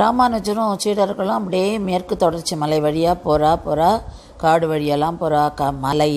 ராமானுஜரும் சீடர்களும் அப்படியே மேற்கு தொடர்ச்சி மலை வழியாக போகிறா காடு வழியெல்லாம் போகிறா. மலை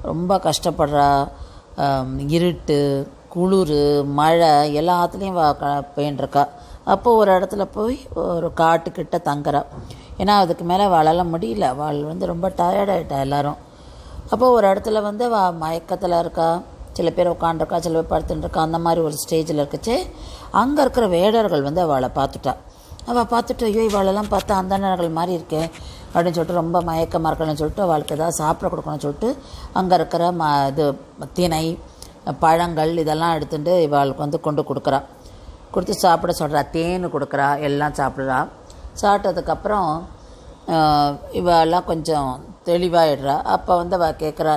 ரொம்ப கஷ்டப்படுறா. இருட்டு, குளிர், மழை எல்லாத்துலேயும் போயின்ட்டுருக்கா. அப்போது ஒரு இடத்துல போய் ஒரு காட்டுக்கிட்ட தங்குறா. ஏன்னா அதுக்கு மேலே வாழலாம் முடியல. வாள் ரொம்ப டயர்டாயிட்டா எல்லோரும். அப்போது ஒரு இடத்துல மயக்கத்தில் இருக்கா. சில பேர் உட்காண்டிருக்கா, சில பேர் படுத்துட்டுருக்கா. அந்த மாதிரி ஒரு ஸ்டேஜில் இருக்குச்சு. அங்கே இருக்கிற வேடர்கள் அவளை பார்த்துட்டா. அவள் பார்த்துட்டு ஐயோ இவாளெல்லாம் பார்த்தா அந்தணர்கள் மாதிரி இருக்கே அப்படின்னு சொல்லிட்டு ரொம்ப மயக்கமாக இருக்கணும்னு சொல்லிட்டு அவளுக்கு ஏதாவது சாப்பிட கொடுக்கணும்னு சொல்லிட்டு அங்கே இருக்கிற திணை, பழங்கள் இதெல்லாம் எடுத்துகிட்டு இவாளுக்கு கொண்டு கொடுக்குறா. கொடுத்து சாப்பிட சொல்கிறா. தேன் கொடுக்குறா. எல்லாம் சாப்பிட்றா. சாப்பிட்டதுக்கப்புறம் இவெல்லாம் கொஞ்சம் தெளிவாகிடுறா. அப்போ அவள் கேட்குறா,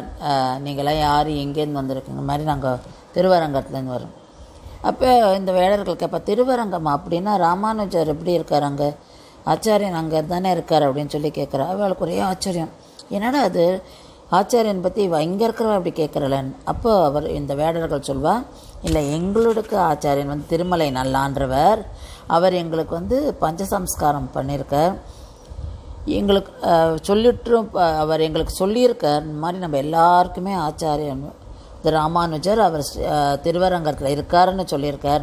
நீங்களாம் யார், எங்கேருந்து வந்திருக்குங்க மாதிரி நாங்கள் திருவரங்கத்துலேருந்து வரோம். அப்போ இந்த வேடர்கள் கேட்பா, திருவரங்கம் அப்படின்னா ராமானுஜர் எப்படி இருக்கார், அங்கே ஆச்சாரியன் அங்கே தானே இருக்கார் அப்படின்னு சொல்லி கேட்குறா. அவளுக்கு ஒரே ஆச்சரியம். என்னடா அது ஆச்சாரியன் பற்றி இங்கே இருக்கிறவ அப்படி கேட்குறலன்னு. அப்போ இந்த வேடர்கள் சொல்வா, இல்லை எங்களுக்கு ஆச்சாரியன் திருமலை நல்லான்றவர். அவர் எங்களுக்கு பஞ்சசம்ஸ்காரம் பண்ணியிருக்கார். எங்களுக்கு சொல்லிட்டும் அவர் எங்களுக்கு சொல்லியிருக்கார். இந்த மாதிரி நம்ம எல்லாருக்குமே ஆச்சாரியன் ராமானுஜர் அவர் திருவரங்கத்தில் இருக்காருன்னு சொல்லியிருக்கார்.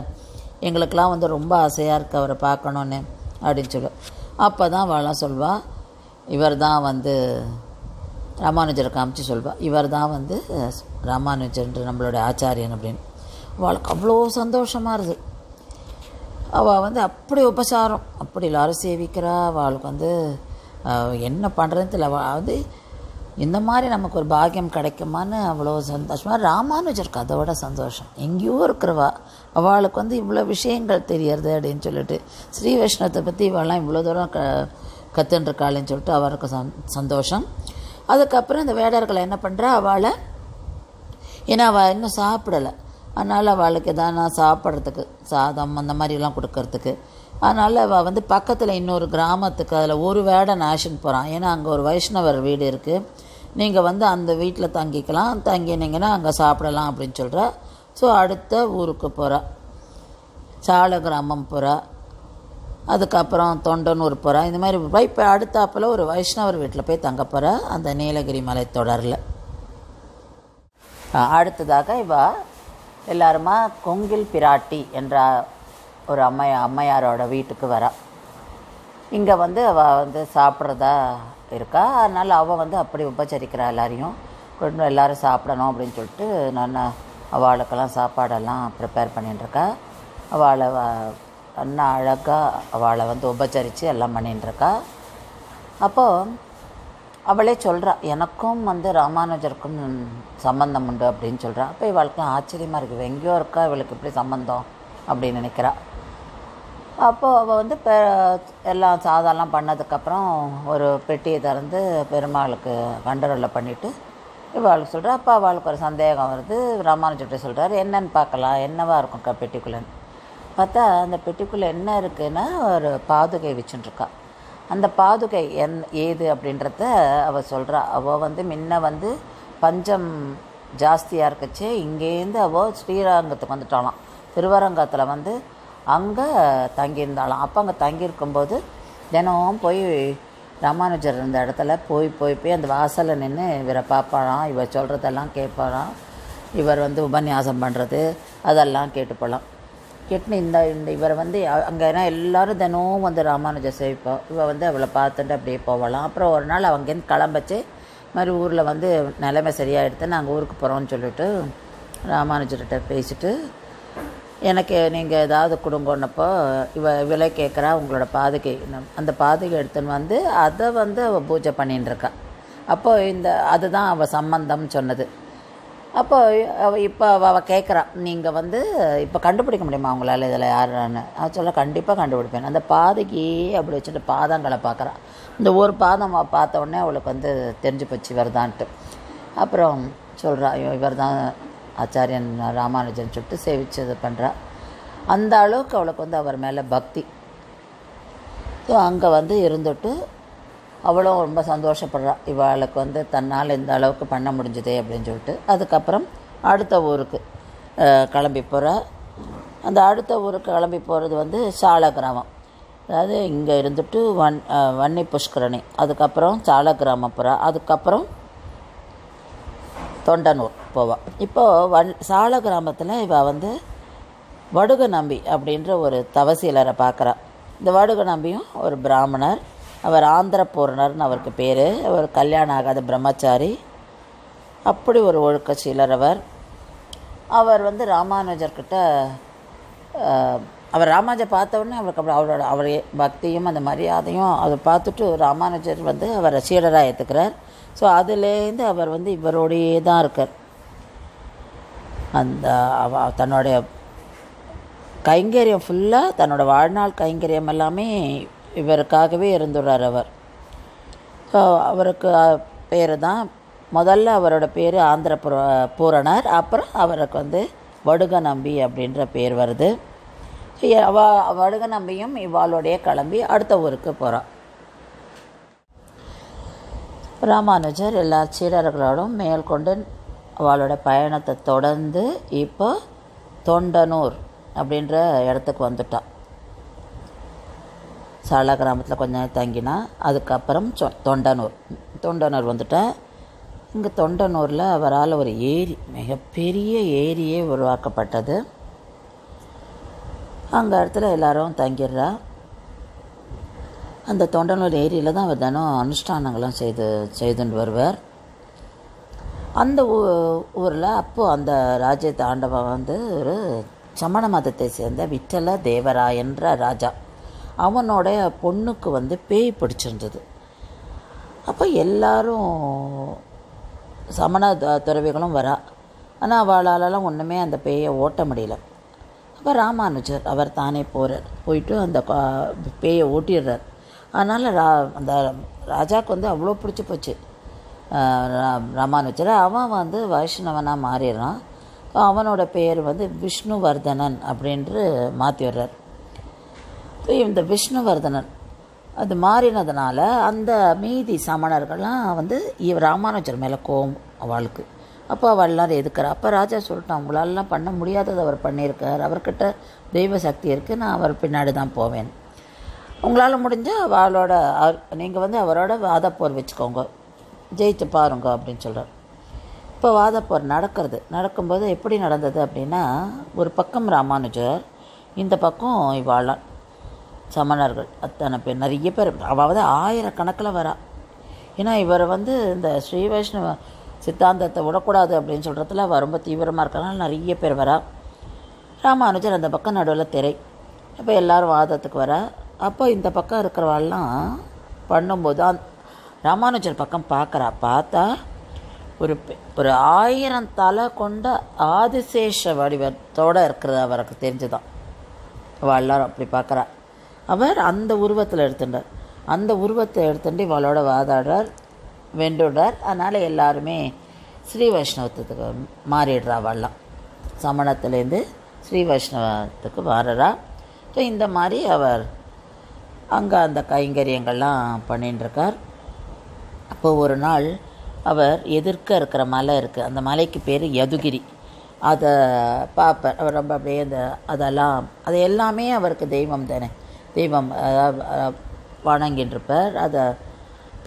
எங்களுக்கெல்லாம் ரொம்ப ஆசையாக இருக்குது அவரை பார்க்கணுன்னு அப்படின்னு சொல்லு. அப்போ தான் அவளாம் சொல்வாள், இவர் தான் ராமானுஜரை காமிச்சு சொல்வாள், இவர் தான் ராமானுஜர் நம்மளுடைய ஆச்சாரியன் அப்படின்னு. அவளுக்கு அவ்வளோ சந்தோஷமாக இருக்குது. அவள் அப்படி உபசாரம், அப்படி எல்லாரும் சேவிக்கிறா. அவளுக்கு என்ன பண்ணுறதுன்னு தெரியல. அவள் இந்த மாதிரி நமக்கு ஒரு பாக்கியம் கிடைக்குமான்னு அவ்வளோ சந்தோஷமாக. ராமானுஜருக்கு அதை விட சந்தோஷம். எங்கேயோ இருக்கிறவா அவளுக்கு இவ்வளோ விஷயங்கள் தெரியறது அப்படின்னு சொல்லிட்டு, ஸ்ரீ வைஷ்ணவத்தை பற்றி இவெல்லாம் இவ்வளோ தூரம் கற்றுன்ருக்காளேன்னு சொல்லிட்டு அவருக்கு சந்தோஷம். அதுக்கப்புறம் இந்த வேடர்களை என்ன பண்ணுறா, அவளை ஏன்னா அவள் இன்னும் சாப்பிடலை, அதனால் அவளுக்கு எதானா சாப்பிட்றதுக்கு சாதம் அந்த மாதிரிலாம் கொடுக்கறதுக்கு. அதனால் அவள் பக்கத்தில் இன்னொரு கிராமத்துக்கு அதில் ஒரு வேடன் ஆஷன் போகிறான். ஏன்னா அங்கே ஒரு வைஷ்ணவர் வீடு இருக்குது, நீங்கள் அந்த வீட்டில் தங்கிக்கலாம், தங்கினீங்கன்னா அங்கே சாப்பிடலாம் அப்படின்னு சொல்கிறா. ஸோ அடுத்த ஊருக்கு போகிறா, சால கிராமம் போகிறா. அதுக்கப்புறம் தொண்டனூர் போகிறா. இந்த மாதிரி இப்போ அடுத்தாப்பில் ஒரு வைஷ்ணவர் வீட்டில் போய் தங்க போகிறா, அந்த நீலகிரி மலை தொடரில். அடுத்ததாக எல்லாருமா கொங்கில் பிராட்டி என்ற ஒரு அம்மையாரோட வீட்டுக்கு வரா. இங்கே அவள் சாப்பிட்றதா இருக்கா. அதனால் அவள் அப்படி உபச்சரிக்கிறா. எல்லாரையும் கொண்டு எல்லோரும் சாப்பிடணும் அப்படின்னு சொல்லிட்டு நான் அவளுக்கெல்லாம் சாப்பாடெல்லாம் ப்ரிப்பேர் பண்ணிட்டுருக்கா. அவளை அண்ணா அழகாக அவளை உபச்சரித்து எல்லாம் பண்ணிட்டுருக்கா. அப்போது அவளே சொல்கிறா, எனக்கும் ராமானுஜருக்கும் சம்பந்தம் உண்டு அப்படின்னு சொல்கிறா. அப்போ இவளுக்கும் ஆச்சரியமாக இருக்குது, எங்கேயோ இருக்கா இவளுக்கு இப்படி சம்பந்தம் அப்படின்னு நினைக்கிறா. அப்போது அவள் எல்லாம் சாதம்லாம் பண்ணதுக்கப்புறம் ஒரு பெட்டியை திறந்து பெருமாளுக்கு கண்டரோலை பண்ணிவிட்டு இவளுக்கு சொல்கிறா. அப்போ அவளுக்கு ஒரு சந்தேகம் வருது. ராமானுஜர்கிட்ட சொல்கிறார், என்னன்னு பார்க்கலாம், என்னவா இருக்கும் பெட்டிக்குள்ளேன்னு பார்த்தா, அந்த பெட்டிக்குள்ளே என்ன இருக்குன்னா ஒரு பாதுகை வச்சுட்டுருக்கா. அந்த பாதுகை ஏது அப்படின்றத அவள் சொல்கிறா. அவள் முன்ன பஞ்சம் ஜாஸ்தியாக இருக்குச்சு, இங்கேருந்து அவள் ஸ்ரீரங்கத்துக்கு வந்துட்டாலாம். திருவரங்கத்தில் அங்கே தங்கியிருந்தாலாம். அப்போ அங்கே தங்கியிருக்கும்போது தினம் போய் ராமானுஜர் இருந்த இடத்துல போய் அந்த வாசலில் நின்று இவரை பார்ப்பாளாம், இவர் சொல்கிறதெல்லாம் கேட்பாளாம். இவர் உபன்யாசம் பண்ணுறது அதெல்லாம் கேட்டு போகலாம். கேட்டுன்னு இந்த இவரை அங்கே ஏன்னா எல்லோரும் தினமும் ராமானுஜர் சேவிப்போம். இவள் அவளை பார்த்துட்டு அப்படியே போகலாம். அப்புறம் ஒரு நாள் அவங்கேருந்து கிளம்பச்சு மாதிரி ஊரில் நிலைமை சரியாகிடுது, நாங்கள் ஊருக்கு போகிறோம்னு சொல்லிட்டு ராமானுஜர்கிட்ட பேசிட்டு, எனக்கு நீங்கள் ஏதாவது கொடுங்கன்னப்போ இவளை கேட்குறா, உங்களோட பாதுகை, அந்த பாதுகை எடுத்துன்னு அதை அவள் பூஜை பண்ணின்னு. அப்போது அதுதான் அவள் சம்பந்தம்னு சொன்னது. அப்போ இப்போ அவள் கேட்குறா, நீங்கள் இப்போ கண்டுபிடிக்க முடியுமா அவங்களால இதில் யாருன்னு? அவள் சொல்ல, கண்டிப்பாக கண்டுபிடிப்பேன். அந்த பாதுகையே அப்படி வச்சுட்டு பாதங்களை பார்க்குறா. இந்த ஒரு பாதம் பார்த்த உடனே அவளுக்கு தெரிஞ்சு போச்சு இவர்தான்ட்டு. அப்புறம் சொல்கிறா, இவர் தான் ஆச்சாரியன் ராமானுஜன் சொல்லிட்டு சேவிச்சு இது பண்ணுறா. அந்த அளவுக்கு அவளுக்கு அவர் மேலே பக்தி. ஸோ அங்கே இருந்துட்டு அவளும் ரொம்ப சந்தோஷப்படுறா. இவளுக்கு தன்னால் இந்த அளவுக்கு பண்ண முடிஞ்சுதே அப்படின்னு சொல்லிட்டு. அதுக்கப்புறம் அடுத்த ஊருக்கு கிளம்பி போகிறா. அந்த அடுத்த ஊருக்கு கிளம்பி போகிறது சால கிராமம். அதாவது இங்கே இருந்துட்டு வன்னி புஷ்கரணி, அதுக்கப்புறம் சாலக்கிராமப்புறா, அதுக்கப்புறம் தொண்டனூர் போவாள். இப்போது சால கிராமத்தில் இவள் வந்து வடுக நம்பி அப்படின்ற ஒரு தவசீலரை பார்க்குறா. இந்த வடுக நம்பியும் ஒரு பிராமணர், அவர் ஆந்திர பூர்ணர்னு அவருக்கு பேர். அவர் கல்யாணம் ஆகாத பிரம்மச்சாரி, அப்படி ஒரு ஒழுக்கசீலர் அவர். அவர் வந்து ராமானுஜர்கிட்ட அவர் ராமானுஜர் பார்த்த உடனே அவருக்கு அப்படி அவருடைய பக்தியும் அந்த மரியாதையும் அதை பார்த்துட்டு ராமானுஜர் வந்து அவரை சீடராக ஏற்றுக்கிறார். ஸோ அதுலேருந்து அவர் வந்து இவரோடையே தான் இருக்கார். அந்த தன்னுடைய கைங்கரியம் ஃபுல்லாக, தன்னோட வாழ்நாள் கைங்கரியம் எல்லாமே இவருக்காகவே இருந்துடுறார் அவர். ஸோ அவருக்கு பேர் தான் முதல்ல அவரோட பேர் ஆந்திர பூரணர், அப்புறம் அவருக்கு வந்து வடுக நம்பி அப்படின்ற பேர் வருது. வடுக நம்பியும் இவாளுடைய கிளம்பி அடுத்த ஊருக்கு போகிறான். ராமானுஜர் எல்லா சீடர்களோடும் மேற்கொண்டு அவளோட பயணத்தை தொடர்ந்து இப்போ தொண்டனூர் அப்படின்ற இடத்துக்கு வந்துட்டான். சால கிராமத்தில் கொஞ்ச நேரம் தங்கினா, அதுக்கப்புறம் தொண்டனூர் வந்துட்டேன். இங்கே தொண்டனூரில் அவரால் ஒரு மிகப்பெரிய ஏரியே உருவாக்கப்பட்டது. அங்கே இடத்துல எல்லோரும் தங்கிடுறா. அந்த தொண்டனூர் ஏரியில் தான் அவர் தினம் அனுஷ்டானங்களும் செய்துண்டு வருவார். அந்த ஊரில் அப்போது அந்த ராஜ்யத்தை ஆண்டவன் வந்து ஒரு சமண மதத்தை சேர்ந்த விட்டல தேவராயன்ற ராஜா. அவனோட பொண்ணுக்கு வந்து பேய் பிடிச்சிருந்தது. அப்போ எல்லாரும் சமண துறவிகளும் வரா. ஆனால் அவளாலெல்லாம் ஒன்றுமே அந்த பேயை ஓட்ட முடியல. அப்போ ராமானுஜர் அவர் தானே போயிட்டு அந்த பேயை ஓட்டிடுறார். அதனால் அந்த ராஜாவுக்கு வந்து அவ்வளோ பிடிச்சி போச்சு ராமானுஜர். அவன் வந்து வைஷ்ணவனாக மாறிடுறான். அவனோட பேர் வந்து விஷ்ணுவர்தனன் அப்படின்று மாற்றி விடுறார். இந்த விஷ்ணுவர்தனன் அது மாறினதுனால அந்த மீதி சமணர்கள்லாம் வந்து ராமானுஜர் மேலே கோவம் அவளுக்கு. அப்போ அவள் எல்லோரும் எதுக்குறா. அப்போ ராஜா சொல்லிட்டான், உங்களாலலாம் பண்ண முடியாதது அவர் பண்ணியிருக்கார், அவர்கிட்ட தெய்வ சக்தி இருக்குது, நான் அவர் பின்னாடி தான் போவேன். உங்களால் முடிஞ்சால் அவளோட நீங்கள் வந்து அவரோட வாதப்போர் வச்சுக்கோங்க, ஜெயிச்சு பாருங்க அப்படின்னு சொல்கிறார். இப்போ வாதப்போர் நடக்கும்போது எப்படி நடந்தது அப்படின்னா, ஒரு பக்கம் ராமானுஜர், இந்த பக்கம் இவாளான் சமணர்கள் அத்தனை பேர், நிறைய பேர், அதாவது ஆயிரக்கணக்கில் வரா. ஏன்னா இவரை வந்து இந்த ஸ்ரீ வைஷ்ணவ சித்தாந்தத்தை விடக்கூடாது அப்படின்னு சொல்கிறதுல அவர் ரொம்ப தீவிரமாக இருக்கிறனால நிறைய பேர் வரா. ராமானுஜர் அந்த பக்கம் நடுவில் திரை. இப்போ எல்லோரும் வாதத்துக்கு வர. அப்போ இந்த பக்கம் இருக்கிறவாள்லாம் பண்ணும்போது ராமானுஜர் பக்கம் பார்த்தா ஒரு 1000 தலை கொண்ட ஆதிசேஷ வடிவத்தோடு இருக்கிறது அவருக்கு தெரிஞ்சுதான். அவள் எல்லாரும் அப்படி பார்க்குறா. அவர் அந்த உருவத்தில் எடுத்துட்டார். அந்த உருவத்தை எடுத்துட்டு இவளோட வாதாடுறார், வென்றுடுறார். அதனால் எல்லாருமே ஸ்ரீ வைஷ்ணவத்துக்கு மாறிடுறா. அவள்லாம் சமணத்துலேருந்து ஸ்ரீ வைஷ்ணவத்துக்கு மாறுறா. ஸோ இந்த மாதிரி அவர் அங்கே அந்த கைங்கரியங்கள்லாம் பண்ணிட்டுருக்கார். அப்போ ஒரு நாள் அவர் எதிர்க்க இருக்கிற மலை இருக்குது, அந்த மலைக்கு பேர் யதுகிரி. அதை பார்ப்பார். அவர் ரொம்ப அப்படியே அது எல்லாமே அவருக்கு தெய்வம் தானே, தெய்வம் வணங்கின்றிருப்பார். அதை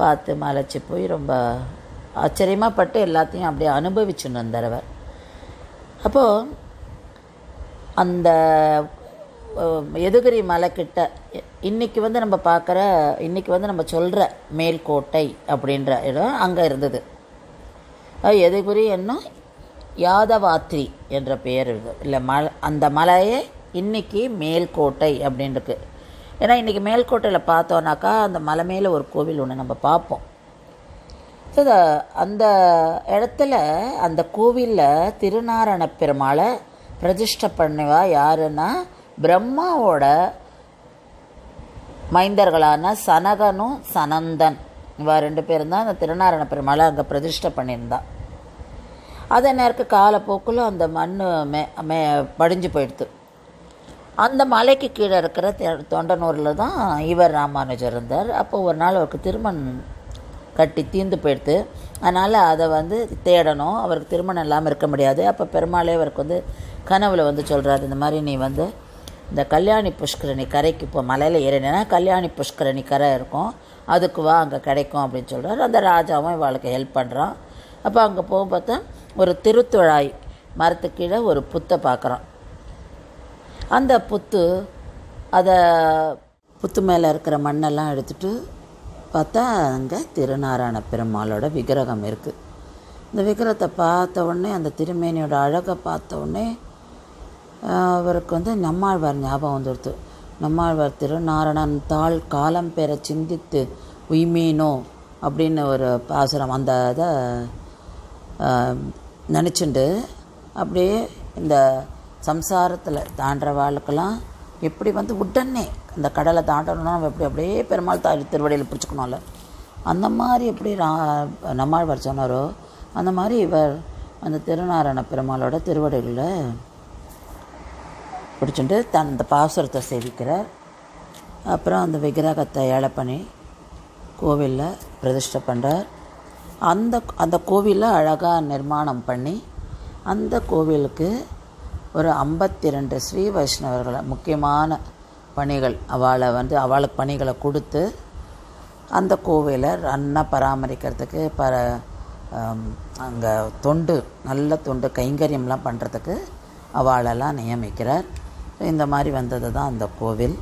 பார்த்து மலைச்சி போய் ரொம்ப ஆச்சரியமாக பட்டு எல்லாத்தையும் அப்படியே அனுபவிச்சுன்னு வந்தார் அவர். அப்போது அந்த யதுகிரி மலைக்கிட்ட இன்றைக்கி வந்து நம்ம சொல்கிற மேல்கோட்டை அப்படின்ற இடம் அங்கே இருந்தது. யதுகிரி என்னும் யாதவாத்ரி என்ற பெயர் இருக்குது. இல்லை அந்த மலையே இன்றைக்கி மேல்கோட்டை அப்படின்ருக்கு. ஏன்னா இன்றைக்கி மேல்கோட்டையில் பார்த்தோன்னாக்கா அந்த மலை மேலே ஒரு கோவில் ஒன்று நம்ம பார்ப்போம். ஸோ அந்த இடத்துல அந்த கோவிலில் திருநாராயண பெருமாளை பிரதிஷ்டை பண்ணுவா யாருன்னா பிரம்மாவோட மைந்தர்களான சனகனும் சனந்தன், இவா 2 பேரும் தான் அந்த திருநாராயண பெருமாளை அங்கே பிரதிஷ்டை பண்ணியிருந்தா. அதே நேரத்துக்கு காலப்போக்கில் அந்த மண் படிஞ்சு போயிடுது. அந்த மலைக்கு கீழே இருக்கிற தொண்டனூரில் தான் இவர் ராமானுஜர் இருந்தார். அப்போ ஒரு நாள் அவருக்கு திருமணம் கட்டி தீர்ந்து போயிடுது. அதனால் அதை வந்து தேடணும், அவருக்கு திருமணம் இல்லாமல் இருக்க முடியாது. அப்போ பெருமாளே அவருக்கு வந்து கனவில் வந்து சொல்கிறார், இந்த மாதிரி நீ வந்து இந்த கல்யாணி புஷ்கரணி கரைக்கு இப்போ மலையில் ஏறினா கல்யாணி புஷ்கரணி கரை இருக்கும், அதுக்கு வா அங்கே கிடைக்கும் அப்படின்னு சொல்கிறார். அந்த ராஜாவும் இவளுக்கு ஹெல்ப் பண்ணுறான். அப்போ அங்கே போக பார்த்தா ஒரு திருத்துழாய் மரத்துக்கு கீழே ஒரு புத்தை பார்க்குறான். அந்த புத்து அதை புத்து மேலே இருக்கிற மண்ணெல்லாம் எடுத்துகிட்டு பார்த்தா அங்கே திருநாராயண பெருமாளோட விக்கிரகம் இருக்குது. இந்த விக்கிரகத்தை பார்த்த உடனே, அந்த திருமேனியோட அழகை பார்த்த உடனே அவருக்கு நம்மாழ்வார் ஞாபகம் வந்துடுது. நம்மாழ்வார் திருநாரணன் தாள் காலம் பெற சிந்தித்து உய்மீனோ அப்படின்னு ஒரு பாசுரம், அந்த இதை நினச்சிண்டு அப்படியே இந்த சம்சாரத்தில் தாண்டவாளுக்கெல்லாம் எப்படி உடனே அந்த கடலை தாண்டணும்னா நம்ம எப்படி அப்படியே பெருமாள் திருவடியில் பிடிச்சிக்கணும்ல, அந்த மாதிரி எப்படி நம்மாழ்வார் சொன்னாரோ அந்த மாதிரி இவர் அந்த திருநாராயண பெருமாளோட திருவடிகளில் பிடிச்சிட்டு அந்த பாசுரத்தை சேவிக்கிறார். அப்புறம் அந்த விக்கிரகத்தை ஏழை பண்ணி கோவிலில் பிரதிஷ்டை பண்ணுறார். அந்த கோவிலில் அழகாக நிர்மாணம் பண்ணி அந்த கோவிலுக்கு ஒரு 52 ஸ்ரீ வைஷ்ணவர்களை முக்கியமான பணிகள் அவளுக்கு பணிகளை கொடுத்து அந்த கோவிலை ரன்னா பராமரிக்கிறதுக்கு அங்கே நல்ல தொண்டு கைங்கரியம்லாம் பண்ணுறதுக்கு அவளெல்லாம் நியமிக்கிறார். இந்த மாதிரி வந்தது தான் அந்த கோவில்.